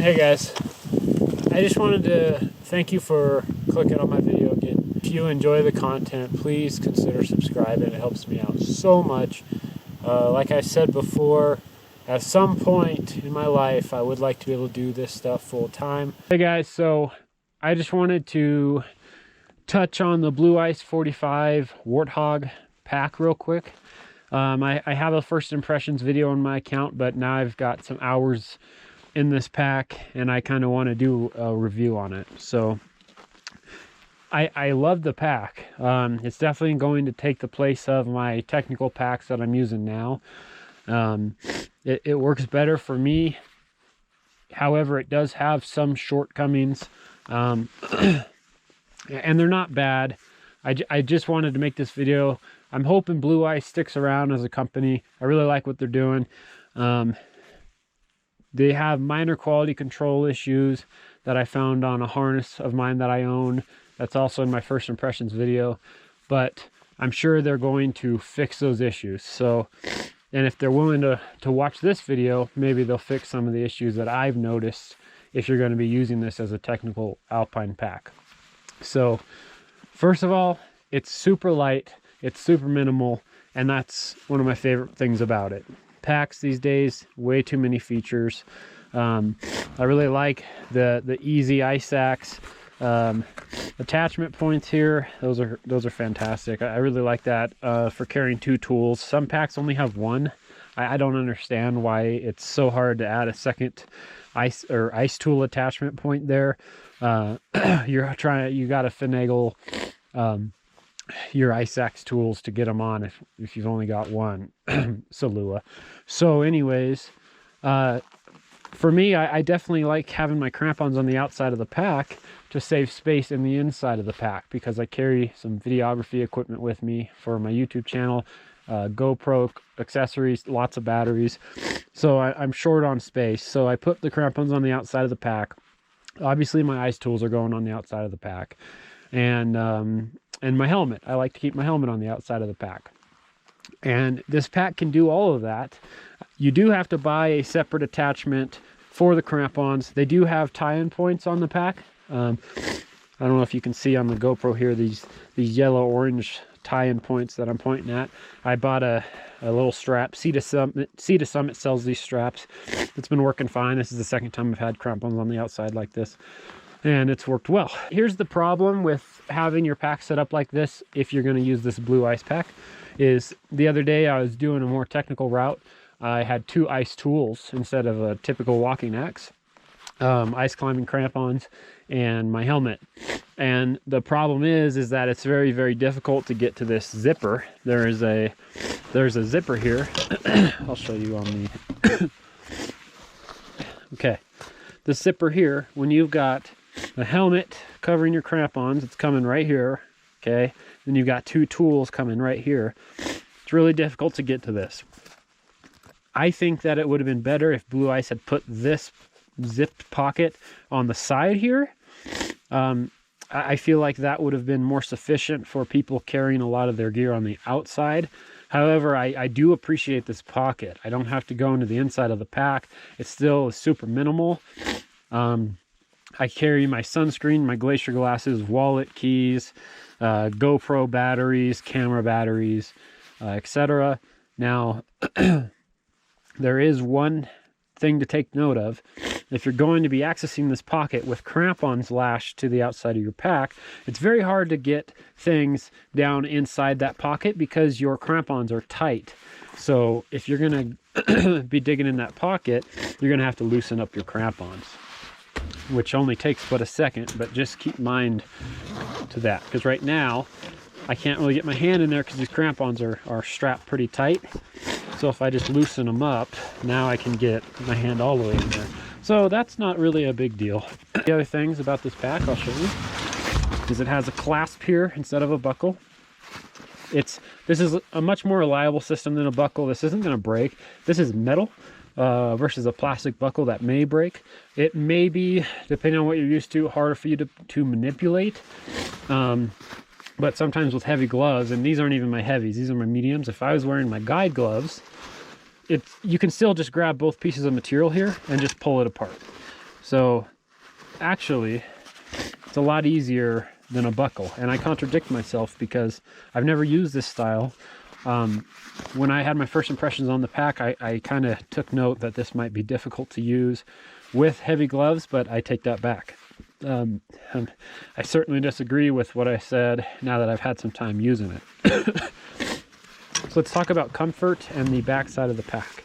Hey guys, I just wanted to thank you for clicking on my video again. If you enjoy the content, please consider subscribing. It helps me out so much. Like I said before, at some point in my life, I would like to be able to do this stuff full time. Hey guys, so I just wanted to touch on the Blue Ice 45 Warthog pack real quick. I have a first impressions video on my account, but now I've got some hours in this pack and I kind of want to do a review on it. So I love the pack. It's definitely going to take the place of my technical packs that I'm using now. It works better for me. However, it does have some shortcomings, and they're not bad. I just wanted to make this video. I'm hoping Blue Ice sticks around as a company. I really like what they're doing. They have minor quality control issues that I found on a harness of mine that I own. That's also in my first impressions video, but I'm sure they're going to fix those issues. So, and if they're willing to watch this video, maybe they'll fix some of the issues that I've noticed if you're going to be using this as a technical alpine pack. So first of all, it's super light, it's super minimal, and that's one of my favorite things about it. Packs these days, way too many features. I really like the easy ice axe attachment points here. Those are fantastic. I really like that for carrying two tools. Some packs only have one. I don't understand why it's so hard to add a second ice tool attachment point there. You got to finagle your ice axe tools to get them on if you've only got one. Salua. So anyways, for me, I definitely like having my crampons on the outside of the pack to save space in the inside of the pack, because I carry some videography equipment with me for my YouTube channel, GoPro accessories, lots of batteries. So I'm short on space. So I put the crampons on the outside of the pack. Obviously my ice tools are going on the outside of the pack. And my helmet. I like to keep my helmet on the outside of the pack. And this pack can do all of that. You do have to buy a separate attachment for the crampons. They do have tie-in points on the pack. I don't know if you can see on the GoPro here, these yellow-orange tie-in points that I'm pointing at. I bought a little strap. Sea to Summit sells these straps. It's been working fine. This is the second time I've had crampons on the outside like this, and it's worked well. Here's the problem with having your pack set up like this if you're going to use this Blue Ice pack, is the other day I was doing a more technical route. I had two ice tools instead of a typical walking axe, ice climbing crampons, and my helmet. And the problem is that it's very, very difficult to get to this zipper. There's a zipper here. I'll show you on the okay, the zipper here, when you've got a helmet covering your crampons, it's coming right here. Okay, then you've got two tools coming right here. It's really difficult to get to this. I think that it would have been better if Blue Ice had put this zipped pocket on the side here. I feel like that would have been more sufficient for people carrying a lot of their gear on the outside. However, I do appreciate this pocket. I don't have to go into the inside of the pack. It's still super minimal. I carry my sunscreen, my glacier glasses, wallet, keys, GoPro batteries, camera batteries, etc. Now, there is one thing to take note of. If you're going to be accessing this pocket with crampons lashed to the outside of your pack, it's very hard to get things down inside that pocket because your crampons are tight. So if you're going to be digging in that pocket, you're going to have to loosen up your crampons, which only takes but a second, but just keep mind to that, because right now I can't really get my hand in there because these crampons are strapped pretty tight. So if I just loosen them up, now I can get my hand all the way in there. So that's not really a big deal. The other things about this pack I'll show you is it has a clasp here instead of a buckle. This is a much more reliable system than a buckle. This isn't going to break. This is metal versus a plastic buckle that may break. It may be, depending on what you're used to, harder for you to manipulate. But sometimes with heavy gloves, and these aren't even my heavies, these are my mediums. If I was wearing my guide gloves, you can still just grab both pieces of material here and just pull it apart. So actually, it's a lot easier than a buckle. And I contradict myself because I've never used this style. When I had my first impressions on the pack, I kind of took note that this might be difficult to use with heavy gloves, but I take that back. I certainly disagree with what I said now that I've had some time using it. So let's talk about comfort and the back side of the pack.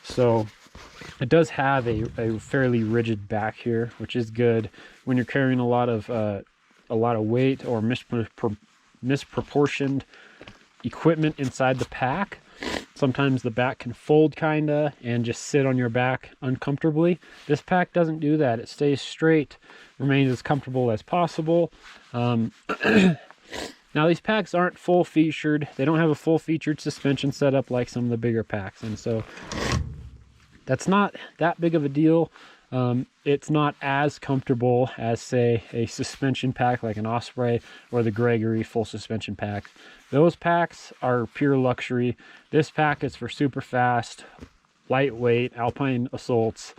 So it does have a fairly rigid back here, which is good when you're carrying a lot of weight or misproportioned equipment inside the pack. Sometimes the back can fold kinda and just sit on your back uncomfortably. This pack doesn't do that. It stays straight, remains as comfortable as possible. Now these packs aren't full featured. They don't have a full featured suspension setup like some of the bigger packs, and so that's not that big of a deal. It's not as comfortable as, say, a suspension pack like an Osprey or the Gregory full suspension pack. Those packs are pure luxury. This pack is for super fast, lightweight alpine assaults,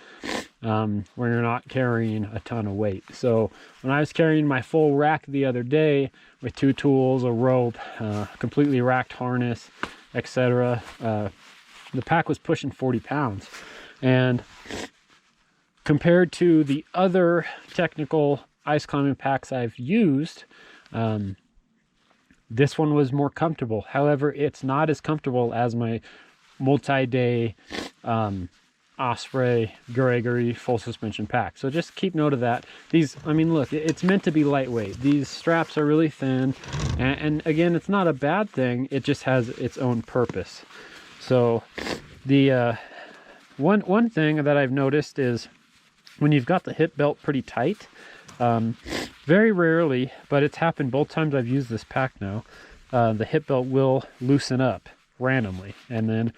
where you're not carrying a ton of weight. So when I was carrying my full rack the other day with 2 tools, a rope, completely racked harness, etc., the pack was pushing 40 pounds. And compared to the other technical ice climbing packs I've used, this one was more comfortable. However, it's not as comfortable as my multi-day Osprey Gregory full suspension pack. So just keep note of that. These, I mean, look, it's meant to be lightweight. These straps are really thin, and again, it's not a bad thing. It just has its own purpose. So the one thing that I've noticed is when you've got the hip belt pretty tight, very rarely, but it's happened both times I've used this pack now, the hip belt will loosen up randomly, and then,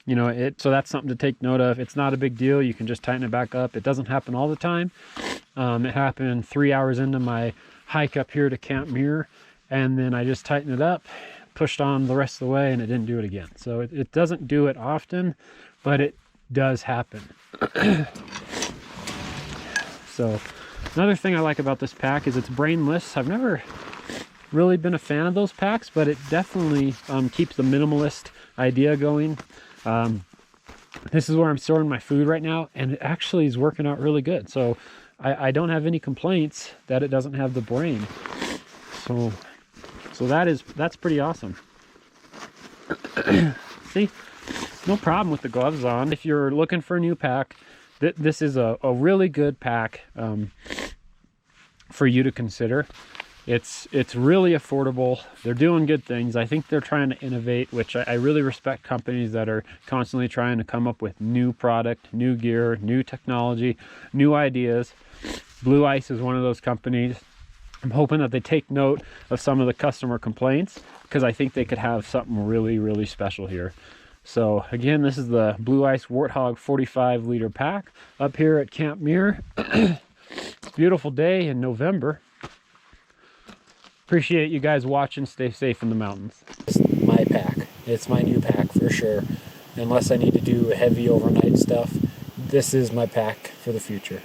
you know, so that's something to take note of. It's not a big deal. You can just tighten it back up. It doesn't happen all the time. It happened 3 hours into my hike up here to Camp Muir, and then I just tightened it up, pushed on the rest of the way, and it didn't do it again. So it doesn't do it often, but it does happen. So another thing I like about this pack is it's brainless. I've never really been a fan of those packs, but it definitely keeps the minimalist idea going. This is where I'm storing my food right now, and it actually is working out really good. So I don't have any complaints that it doesn't have the brain. So that's pretty awesome. See, no problem with the gloves on. If you're looking for a new pack, this is a really good pack for you to consider. It's really affordable. They're doing good things. I think they're trying to innovate, which I really respect companies that are constantly trying to come up with new product, new gear, new technology, new ideas. Blue Ice is one of those companies. I'm hoping that they take note of some of the customer complaints, because I think they could have something really, really special here. So again, this is the Blue Ice Warthog 45 liter pack up here at Camp Muir. Beautiful day in November. Appreciate you guys watching. Stay safe in the mountains. It's my pack. It's my new pack for sure. Unless I need to do heavy overnight stuff, this is my pack for the future.